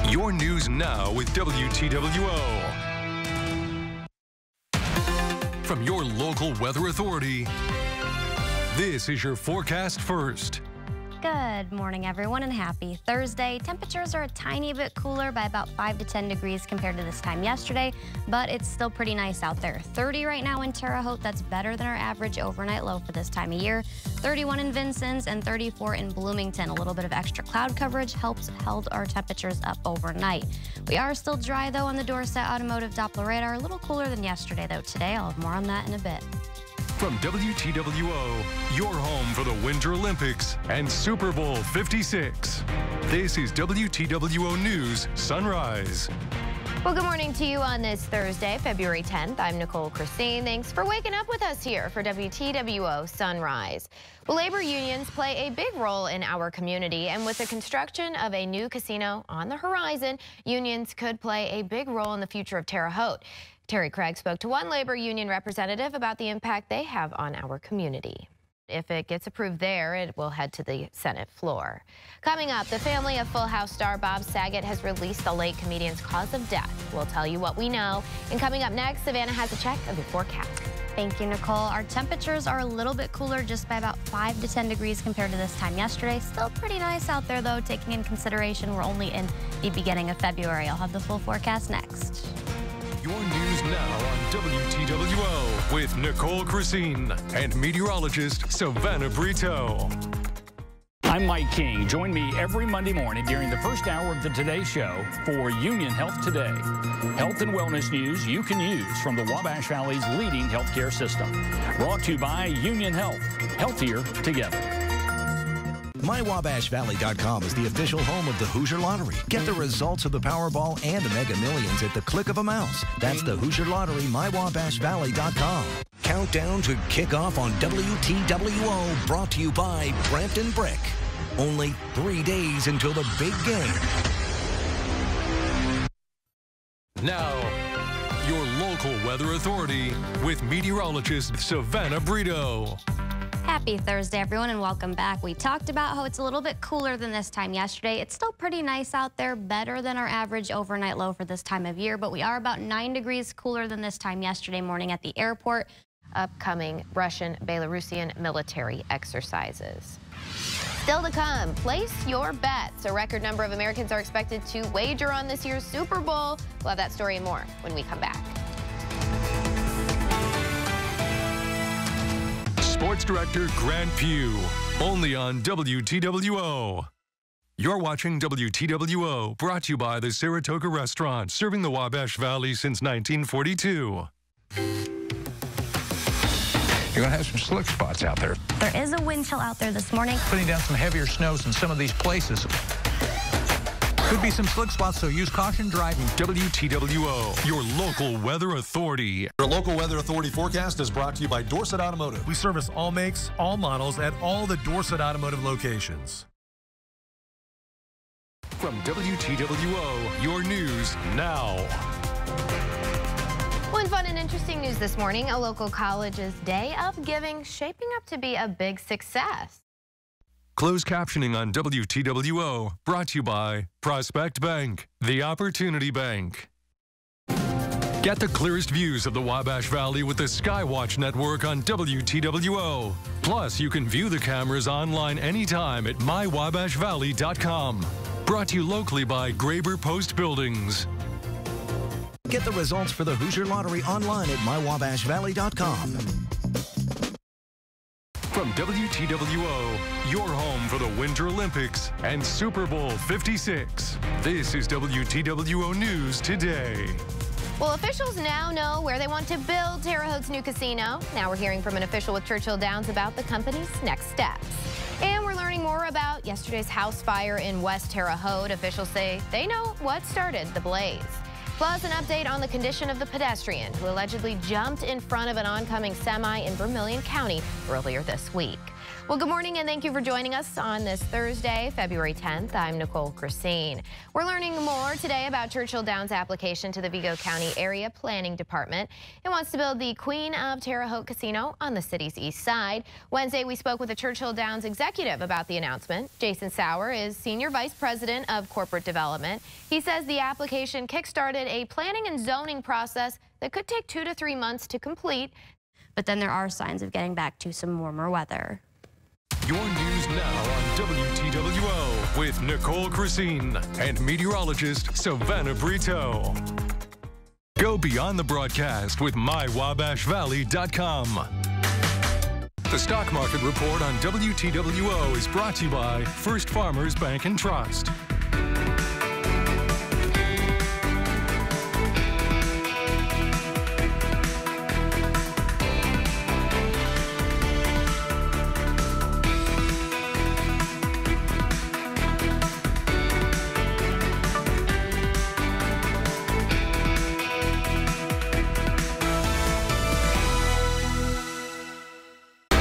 Your news now with WTWO. From your local weather authority, this is your forecast first. Good morning, everyone, and happy Thursday. Temperatures are a tiny bit cooler by about 5 to 10 degrees compared to this time yesterday, but it's still pretty nice out there. 30 right now in Terre Haute. That's better than our average overnight low for this time of year. 31 in Vincennes and 34 in Bloomington. A little bit of extra cloud coverage helps held our temperatures up overnight. We are still dry, though, on the Dorset Automotive Doppler radar. A little cooler than yesterday, though, today. I'll have more on that in a bit. From WTWO, your home for the Winter Olympics and Super Bowl 56. This is WTWO News Sunrise. Well, good morning to you on this Thursday, February 10th. I'm Nicole Christine. Thanks for waking up with us here for WTWO Sunrise. Well, labor unions play a big role in our community, and with the construction of a new casino on the horizon, unions could play a big role in the future of Terre Haute. Terry Craig spoke to one labor union representative about the impact they have on our community. If it gets approved there, it will head to the Senate floor. Coming up, the family of Full House star Bob Saget has released the late comedian's cause of death. We'll tell you what we know. And coming up next, Savannah has a check of the forecast. Thank you, Nicole. Our temperatures are a little bit cooler, just by about 5 to 10 degrees compared to this time yesterday. Still pretty nice out there, though, taking in consideration we're only in the beginning of February. I'll have the full forecast next. Your news now on WTWO with Nicole Christine and meteorologist Savannah Brito. I'm Mike King. Join me every Monday morning during the first hour of the Today Show for Union Health Today. Health and wellness news you can use from the Wabash Valley's leading healthcare system. Brought to you by Union Health. Healthier together. MyWabashValley.com is the official home of the Hoosier Lottery. Get the results of the Powerball and the Mega Millions at the click of a mouse. That's the Hoosier Lottery, MyWabashValley.com. Countdown to kickoff on WTWO, brought to you by Brampton Brick. Only 3 days until the big game. Now, your local weather authority with meteorologist Savannah Brito. Happy Thursday, everyone, and welcome back. We talked about how it's a little bit cooler than this time yesterday. It's still pretty nice out there, better than our average overnight low for this time of year, but we are about 9 degrees cooler than this time yesterday morning at the airport. Upcoming Russian Belarusian military exercises. Still to come, place your bets. A record number of Americans are expected to wager on this year's Super Bowl. We'll have that story and more when we come back. Sports Director Grant Pugh, only on WTWO. You're watching WTWO, brought to you by the Saratoga Restaurant, serving the Wabash Valley since 1942. You're going to have some slick spots out there. There is a wind chill out there this morning. Putting down some heavier snows in some of these places. Could be some slick spots, so use caution driving. WTWO, your local weather authority. Your local weather authority forecast is brought to you by Dorset Automotive. We service all makes, all models at all the Dorset Automotive locations. From WTWO, your news now. Well, in fun and interesting news this morning, a local college's Day of Giving shaping up to be a big success. Closed captioning on WTWO, brought to you by Prospect Bank, the Opportunity Bank. Get the clearest views of the Wabash Valley with the Skywatch Network on WTWO. Plus, you can view the cameras online anytime at mywabashvalley.com. Brought to you locally by Graber Post Buildings. Get the results for the Hoosier Lottery online at mywabashvalley.com. From WTWO, your home for the Winter Olympics and Super Bowl 56. This is WTWO News Today. Well, officials now know where they want to build Terre Haute's new casino. Now we're hearing from an official with Churchill Downs about the company's next steps. And we're learning more about yesterday's house fire in West Terre Haute. Officials say they know what started the blaze. Plus, an update on the condition of the pedestrian who allegedly jumped in front of an oncoming semi in Vermilion County earlier this week. Well, good morning and thank you for joining us on this Thursday, February 10th. I'm Nicole Christine. We're learning more today about Churchill Downs' application to the Vigo County Area Planning Department. It wants to build the Queen of Terre Haute Casino on the city's east side. Wednesday, we spoke with a Churchill Downs executive about the announcement. Jason Sauer is Senior Vice President of Corporate Development. He says the application kickstarted a planning and zoning process that could take 2 to 3 months to complete. But then there are signs of getting back to some warmer weather. Your news now on WTWO with Nicole Christine and meteorologist Savannah Brito. Go beyond the broadcast with mywabashvalley.com. The stock market report on WTWO is brought to you by First Farmers Bank and Trust.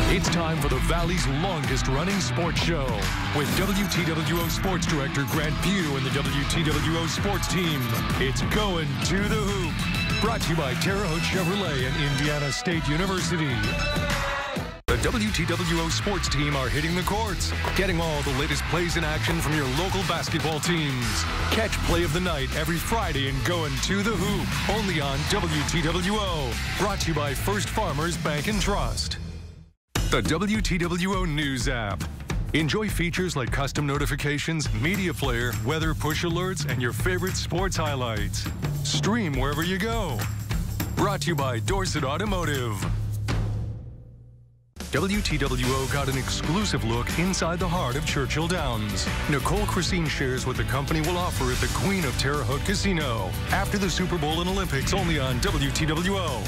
It's time for the Valley's longest-running sports show with WTWO Sports Director Grant Pugh and the WTWO Sports Team. It's Going to the Hoop. Brought to you by Terre Haute Chevrolet and Indiana State University. The WTWO Sports Team are hitting the courts, getting all the latest plays in action from your local basketball teams. Catch Play of the Night every Friday and Going to the Hoop, only on WTWO. Brought to you by First Farmers Bank and Trust. The WTWO News app. Enjoy features like custom notifications, media player, weather push alerts, and your favorite sports highlights. Stream wherever you go. Brought to you by Dorset Automotive. WTWO got an exclusive look inside the heart of Churchill Downs. Nicole Christine shares what the company will offer at the Queen of Terre Haute Casino after the Super Bowl and Olympics, only on WTWO.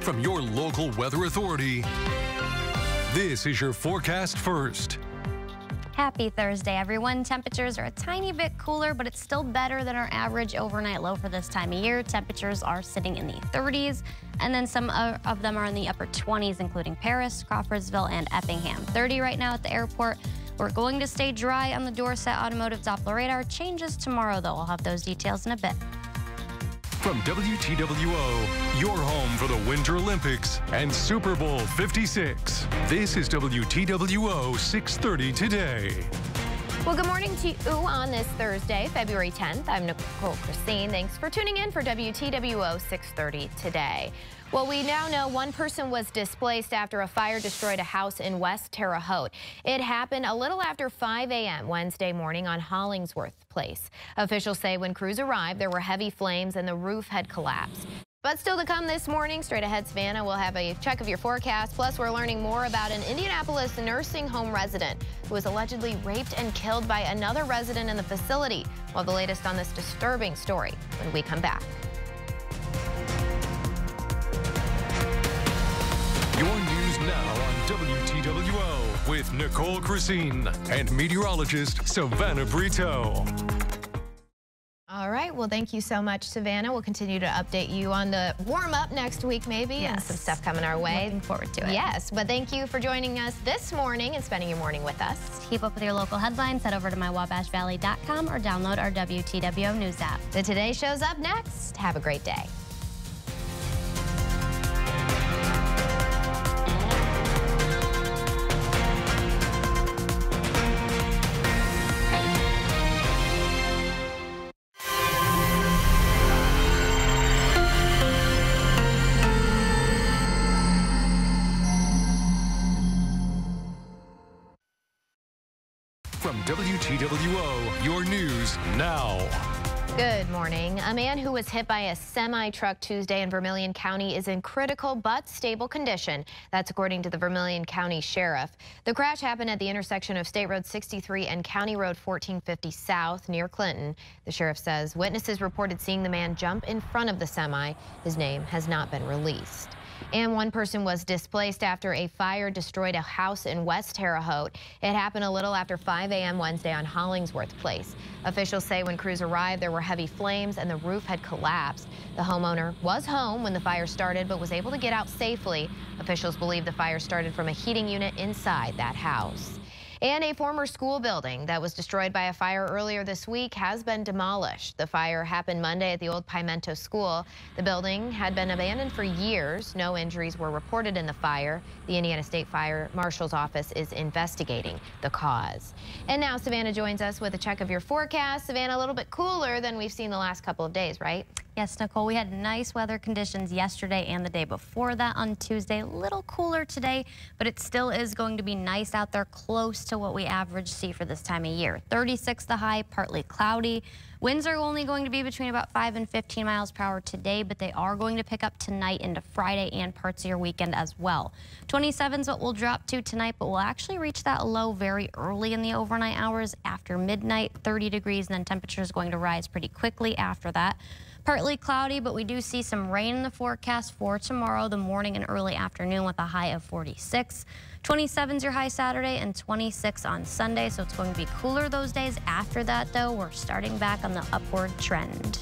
From your local weather authority, this is your forecast first. Happy Thursday, everyone. Temperatures are a tiny bit cooler, but it's still better than our average overnight low for this time of year. Temperatures are sitting in the 30s, and then some of them are in the upper 20s, including Paris, Crawfordsville, and Effingham. 30 right now at the airport. We're going to stay dry on the Dorset Automotive Doppler radar. Changes tomorrow, though. I'll have those details in a bit. From WTWO, your home for the Winter Olympics and Super Bowl 56. This is WTWO 630 Today. Well, good morning to you on this Thursday, February 10th. I'm Nicole Christine. Thanks for tuning in for WTWO 630 Today. Well, we now know one person was displaced after a fire destroyed a house in West Terre Haute. It happened a little after 5 a.m. Wednesday morning on Hollingsworth Place. Officials say when crews arrived, there were heavy flames and the roof had collapsed. But still to come this morning, straight ahead, Savannah, we'll have a check of your forecast. Plus, we're learning more about an Indianapolis nursing home resident who was allegedly raped and killed by another resident in the facility. We'll have the latest on this disturbing story when we come back. Your news now on WTWO with Nicole Christine and meteorologist Savannah Brito. All right. Well, thank you so much, Savannah. We'll continue to update you on the warm-up next week, maybe, and some stuff coming our way. Looking forward to it. Yes, but thank you for joining us this morning and spending your morning with us. To keep up with your local headlines, head over to mywabashvalley.com or download our WTWO News app. The Today Show's up next. Have a great day. From WTWO, your news now. Good morning. A man who was hit by a semi-truck Tuesday in Vermilion County is in critical but stable condition. That's according to the Vermilion County Sheriff. The crash happened at the intersection of State Road 63 and County Road 1450 South near Clinton. The sheriff says witnesses reported seeing the man jump in front of the semi. His name has not been released. And one person was displaced after a fire destroyed a house in West Terre Haute. It happened a little after 5 a.m. Wednesday on Hollingsworth Place. Officials say when crews arrived, there were heavy flames and the roof had collapsed. The homeowner was home when the fire started, but was able to get out safely. Officials believe the fire started from a heating unit inside that house. And a former school building that was destroyed by a fire earlier this week has been demolished. The fire happened Monday at the old Pimento School. The building had been abandoned for years. No injuries were reported in the fire. The Indiana State Fire Marshal's office is investigating the cause. And now Savannah joins us with a check of your forecast. Savannah, a little bit cooler than we've seen the last couple of days, right? Yes, Nicole, we had nice weather conditions yesterday and the day before that on Tuesday. A little cooler today, but it still is going to be nice out there, close to what we average see for this time of year. 36 the high, partly cloudy. Winds are only going to be between about 5 and 15 miles per hour today, but they are going to pick up tonight into Friday and parts of your weekend as well. 27 is what we'll drop to tonight, but we'll actually reach that low very early in the overnight hours after midnight, 30 degrees, and then temperature is going to rise pretty quickly after that. Partly cloudy, but we do see some rain in the forecast for tomorrow, the morning and early afternoon with a high of 46. 27 is your high Saturday and 26 on Sunday, so it's going to be cooler those days. After that, though, we're starting back on the upward trend.